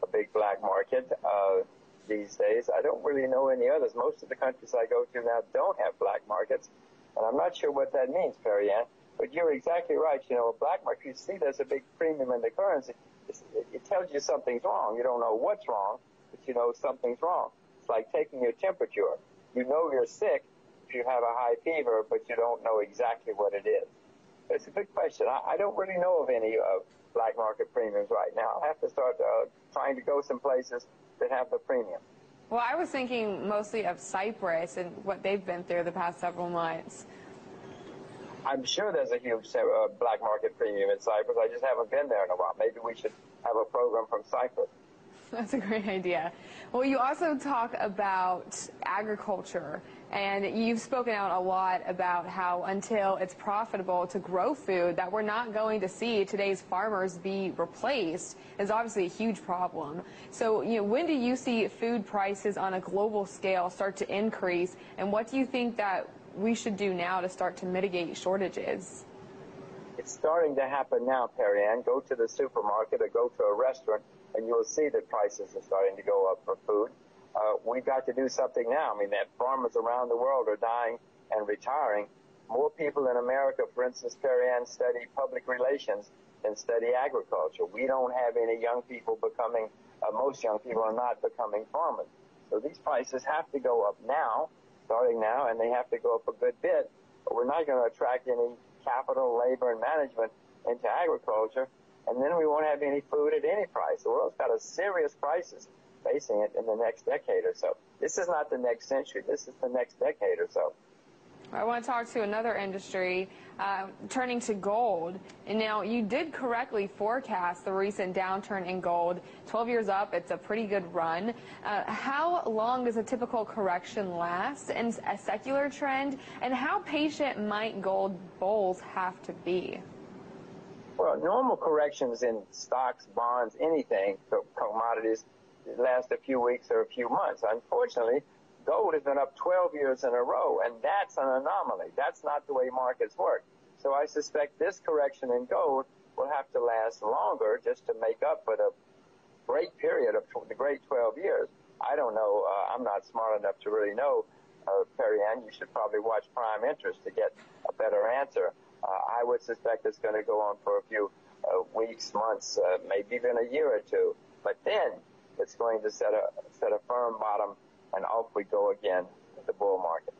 a big black market these days. I don't really know any others. Most of the countries I go to now don't have black markets, and I'm not sure what that means, Perry Ann. But you're exactly right. You know, a black market, you see there's a big premium in the currency. It tells you something's wrong. You don't know what's wrong, but you know something's wrong. It's like taking your temperature. You know you're sick if you have a high fever, but you don't know exactly what it is. It's a good question. I don't really know of any black market premiums right now. I have to start trying to go some places that have the premium. Well, I was thinking mostly of Cyprus and what they've been through the past several months. I'm sure there's a huge black market premium in Cyprus. I just haven't been there in a while. Maybe we should have a program from Cyprus. That's a great idea. Well, you also talk about agriculture, and you've spoken out a lot about how until it's profitable to grow food, that we're not going to see today's farmers be replaced is obviously a huge problem. So, you know, when do you see food prices on a global scale start to increase, and what do you think that we should do now to start to mitigate shortages? It's starting to happen now, Perry Ann. Go to the supermarket or go to a restaurant, and you'll see that prices are starting to go up for food. We've got to do something now. I mean, that farmers around the world are dying and retiring. More people in America, for instance, Perry Ann, study public relations than study agriculture. We don't have any young people becoming, most young people are not becoming farmers. So these prices have to go up now, starting now, and they have to go up a good bit. But we're not going to attract any capital, labor, and management into agriculture, and then we won't have any food at any price. The world's got a serious crisis facing it in the next decade or so. This is not the next century. This is the next decade or so. I want to talk to another industry, turning to gold. And now, you did correctly forecast the recent downturn in gold. 12 years up, it's a pretty good run. How long does a typical correction last in a secular trend? And how patient might gold bulls have to be? Well, normal corrections in stocks, bonds, anything, commodities, last a few weeks or a few months. Unfortunately, gold has been up 12 years in a row, and that's an anomaly. That's not the way markets work. So I suspect this correction in gold will have to last longer just to make up for the great period of the great 12 years. I don't know. I'm not smart enough to really know, Perry Ann. You should probably watch Prime Interest to get a better answer. I would suspect it's going to go on for a few weeks, months, maybe even a year or two. But then it's going to set a firm bottom, and off we go again with the bull market.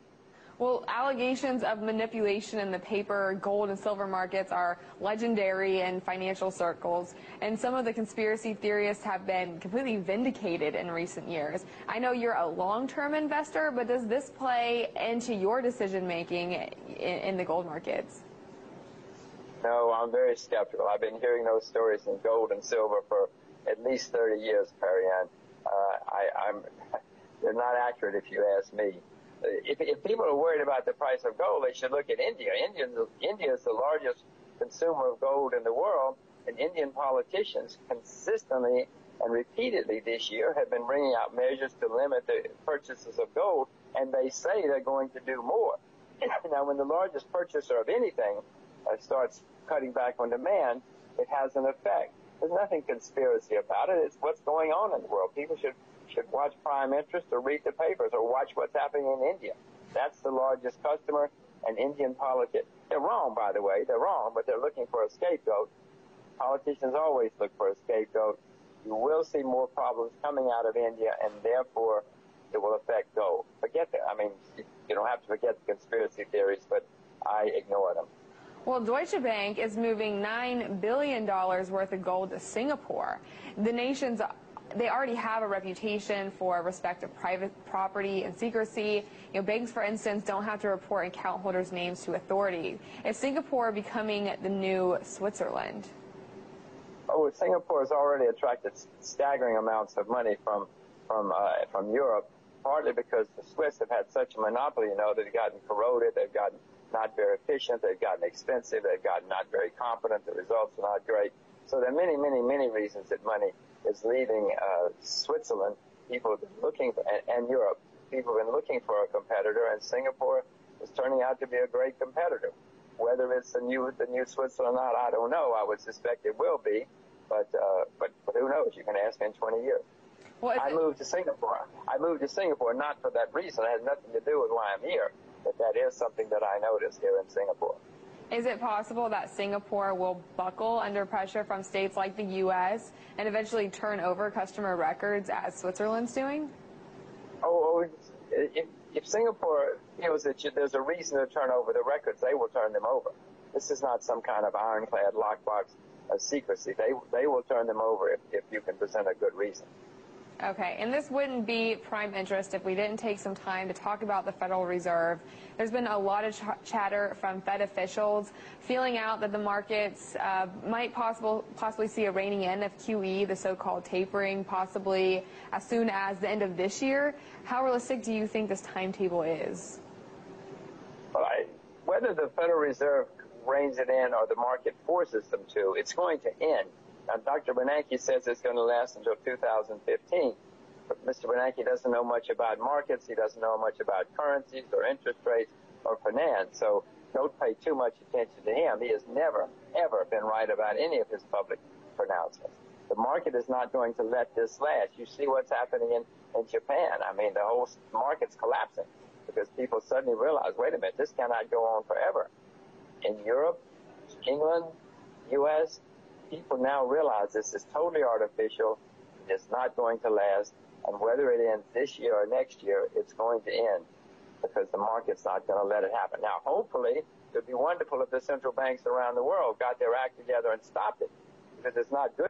Well, allegations of manipulation in the paper, gold, and silver markets are legendary in financial circles, and some of the conspiracy theorists have been completely vindicated in recent years. I know you're a long-term investor, but does this play into your decision-making in the gold markets? No, I'm very skeptical. I've been hearing those stories in gold and silver for at least 30 years, Perry Ann. They're not accurate if you ask me. If people are worried about the price of gold, they should look at India. India is the largest consumer of gold in the world, and Indian politicians consistently and repeatedly this year have been bringing out measures to limit the purchases of gold, and they say they're going to do more. Now, when the largest purchaser of anything starts cutting back on demand, it has an effect. There's nothing conspiracy about it. It's what's going on in the world. People should watch Prime Interest or read the papers or watch what's happening in India. That's the largest customer, and Indian politics. They're wrong, by the way. They're wrong, but they're looking for a scapegoat. Politicians always look for a scapegoat. You will see more problems coming out of India, and therefore it will affect gold. Forget that. I mean, you don't have to forget the conspiracy theories, but I ignore them. Well, Deutsche Bank is moving $9 billion worth of gold to Singapore. They already have a reputation for respect of private property and secrecy. You know, banks, for instance, don't have to report account holders' names to authorities. Is Singapore becoming the new Switzerland? Oh, Singapore has already attracted staggering amounts of money from Europe, partly because the Swiss have had such a monopoly. You know, they've gotten corroded, they've gotten not very efficient, they've gotten expensive, they've gotten not very competent, the results are not great. So there are many, many, many reasons that money is leaving Switzerland. People have been looking for, and Europe, people have been looking for a competitor, and Singapore is turning out to be a great competitor. Whether it's the new Switzerland or not, I don't know. I would suspect it will be, but who knows? You can ask me in 20 years. Well, I moved to Singapore. I moved to Singapore not for that reason. It has nothing to do with why I'm here, but that is something that I noticed here in Singapore. Is it possible that Singapore will buckle under pressure from states like the U.S. and eventually turn over customer records as Switzerland's doing? If Singapore feels that there's a reason to turn over the records, they will turn them over. This is not some kind of ironclad lockbox of secrecy. They will turn them over if you can present a good reason. Okay, and this wouldn't be prime interest if we didn't take some time to talk about the Federal Reserve. There's been a lot of chatter from Fed officials feeling out that the markets might possibly see a reining in of QE, the so-called tapering, possibly as soon as the end of this year. How realistic do you think this timetable is? Well, whether the Federal Reserve reins it in or the market forces them to, it's going to end. Now, Dr. Bernanke says it's going to last until 2015, but Mr. Bernanke doesn't know much about markets. He doesn't know much about currencies or interest rates or finance, so don't pay too much attention to him. He has never, ever been right about any of his public pronouncements. The market is not going to let this last. You see what's happening in Japan. I mean, the whole market's collapsing because people suddenly realize, wait a minute, this cannot go on forever. In Europe, England, U.S., people now realize this is totally artificial, it's not going to last, and whether it ends this year or next year, it's going to end because the market's not going to let it happen. Now, hopefully, it would be wonderful if the central banks around the world got their act together and stopped it, because it's not good